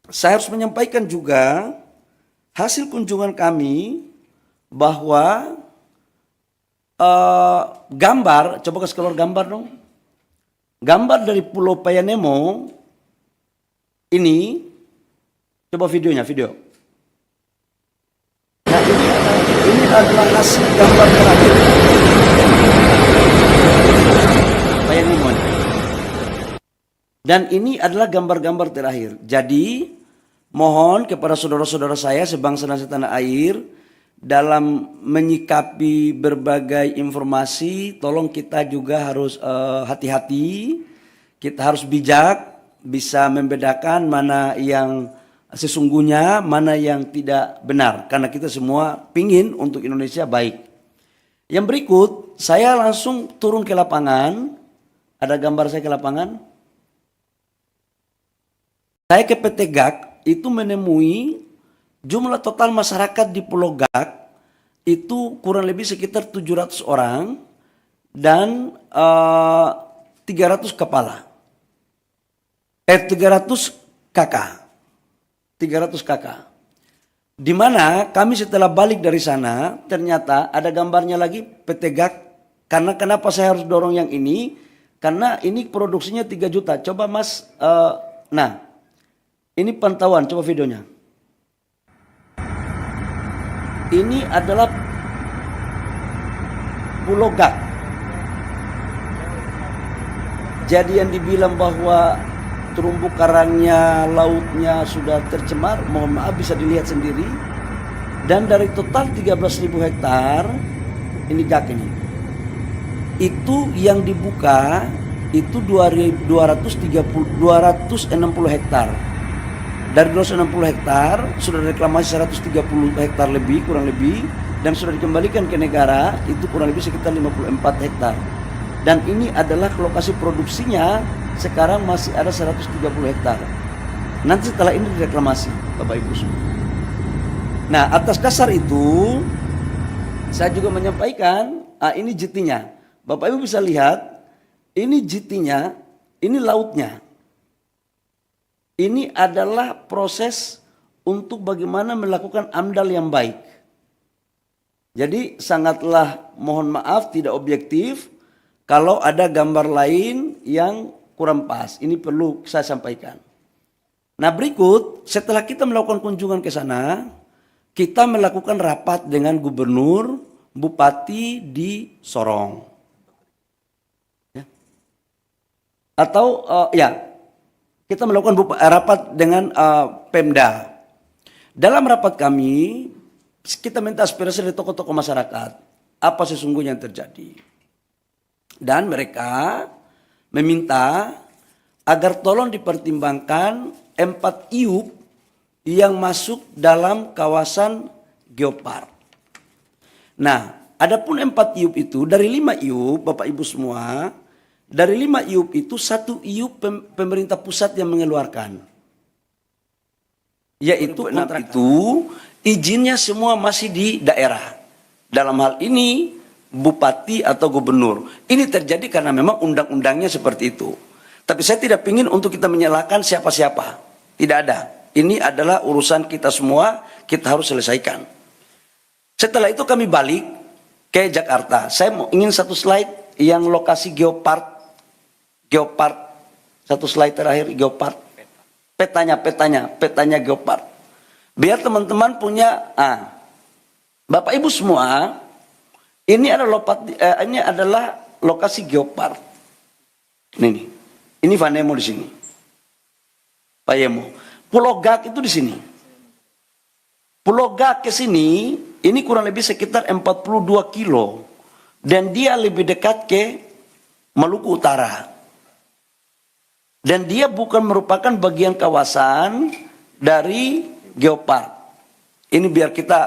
saya harus menyampaikan juga hasil kunjungan kami bahwa gambar, coba kasih keluar gambar dong. Gambar dari Pulau Payanemo ini, coba videonya, video. Nah ini adalah hasil gambar terakhir Payanemo. Dan ini adalah gambar-gambar terakhir. Jadi mohon kepada saudara-saudara saya sebangsa dan setanah air, dalam menyikapi berbagai informasi, tolong kita juga harus hati-hati, kita harus bijak, bisa membedakan mana yang sesungguhnya, mana yang tidak benar. Karena kita semua pingin untuk Indonesia baik. Yang berikut, saya langsung turun ke lapangan. Ada gambar saya ke lapangan. Saya ke PT GAK itu menemui jumlah total masyarakat di Pulau GAK itu kurang lebih sekitar 700 orang dan 300 kepala. 300 kakak. 300 kakak. Di mana kami setelah balik dari sana ternyata ada gambarnya lagi PT GAK. Karena kenapa saya harus dorong yang ini? Karena ini produksinya 3 juta. Coba Mas, nah ini pantauan, coba videonya. Ini adalah Pulau GAK. Jadi yang dibilang bahwa terumbu karangnya, lautnya sudah tercemar, mohon maaf bisa dilihat sendiri. Dan dari total 13.000 hektar, ini GAK ini. Itu yang dibuka, itu 260 hektar. Dari 260 hektar sudah reklamasi 130 hektar lebih, kurang lebih, dan sudah dikembalikan ke negara itu kurang lebih sekitar 54 hektar. Dan ini adalah lokasi produksinya sekarang masih ada 130 hektar. Nanti setelah ini direklamasi, Bapak Ibu semua. Nah, atas dasar itu saya juga menyampaikan, ini JT-nya. Bapak Ibu bisa lihat, ini JT-nya, ini lautnya. Ini adalah proses untuk bagaimana melakukan AMDAL yang baik. Jadi sangatlah mohon maaf tidak objektif kalau ada gambar lain yang kurang pas. Ini perlu saya sampaikan. Nah berikut setelah kita melakukan kunjungan ke sana, kita melakukan rapat dengan gubernur, bupati di Sorong. Ya. Atau kita melakukan rapat dengan Pemda. Dalam rapat kami, kita minta aspirasi dari tokoh-tokoh masyarakat. Apa sesungguhnya yang terjadi. Dan mereka meminta agar tolong dipertimbangkan 4 IUP yang masuk dalam kawasan geopark. Nah, adapun 4 IUP itu, dari 5 IUP, Bapak Ibu semua, dari 5 IUP itu 1 IUP pemerintah pusat yang mengeluarkan. Yaitu 6 itu izinnya semua masih di daerah. Dalam hal ini bupati atau gubernur. Ini terjadi karena memang undang-undangnya seperti itu. Tapi saya tidak ingin untuk kita menyalahkan siapa-siapa. Tidak ada. Ini adalah urusan kita semua, kita harus selesaikan. Setelah itu kami balik ke Jakarta. Saya ingin satu slide yang lokasi geopark. Geopark, satu slide terakhir geopark. Petanya geopark. Biar teman-teman punya, Bapak Ibu semua, ini adalah lokasi geopark. Ini Vanemo di sini. Payemo. Pulau GAK itu di sini. Pulau GAK ke sini, ini kurang lebih sekitar 42 kilo. Dan dia lebih dekat ke Maluku Utara. Dan dia bukan merupakan bagian kawasan dari geopark. Ini biar kita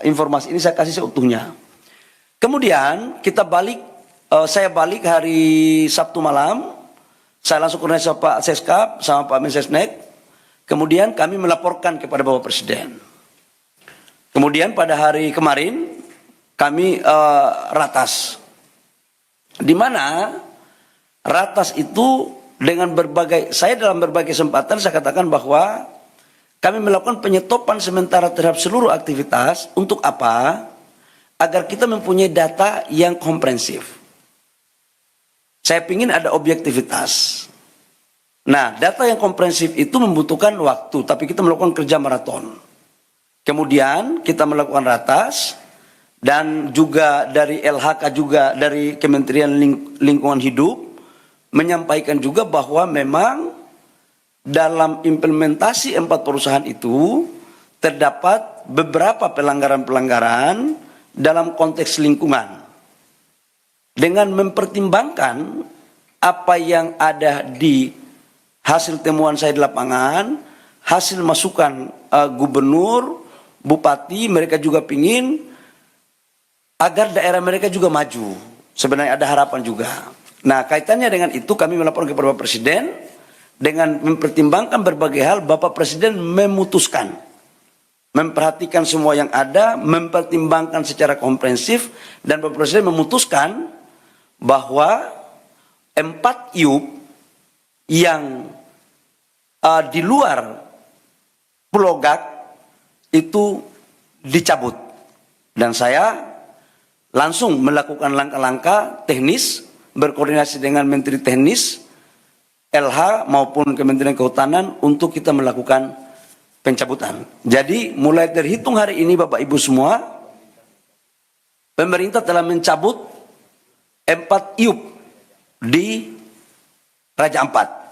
informasi ini saya kasih seutuhnya. Kemudian kita balik, saya balik hari Sabtu malam. Saya langsung koordinasi sama Pak Seskap sama Pak Mensesnek. Kemudian kami melaporkan kepada Bapak Presiden. Kemudian pada hari kemarin kami ratas. Di mana ratas itu dengan berbagai, saya dalam berbagai kesempatan saya katakan bahwa kami melakukan penyetopan sementara terhadap seluruh aktivitas. Untuk apa? Agar kita mempunyai data yang komprehensif. Saya ingin ada objektivitas. Nah, data yang komprehensif itu membutuhkan waktu, tapi kita melakukan kerja maraton. Kemudian kita melakukan ratas, dan juga dari LHK juga dari Kementerian Lingkungan Hidup menyampaikan juga bahwa memang dalam implementasi 4 perusahaan itu terdapat beberapa pelanggaran-pelanggaran dalam konteks lingkungan. Dengan mempertimbangkan apa yang ada di hasil temuan saya di lapangan, hasil masukan gubernur, bupati, mereka juga pingin agar daerah mereka juga maju. Sebenarnya ada harapan juga. Nah, kaitannya dengan itu kami melaporkan kepada Bapak Presiden. Dengan mempertimbangkan berbagai hal, Bapak Presiden memutuskan, memperhatikan semua yang ada, mempertimbangkan secara komprehensif, dan Bapak Presiden memutuskan bahwa 4 IUP yang di luar Pulau Gak itu dicabut. Dan saya langsung melakukan langkah-langkah teknis, berkoordinasi dengan Menteri Teknis, LH maupun Kementerian Kehutanan untuk kita melakukan pencabutan. Jadi mulai terhitung hari ini Bapak Ibu semua, pemerintah telah mencabut 4 IUP di Raja Ampat.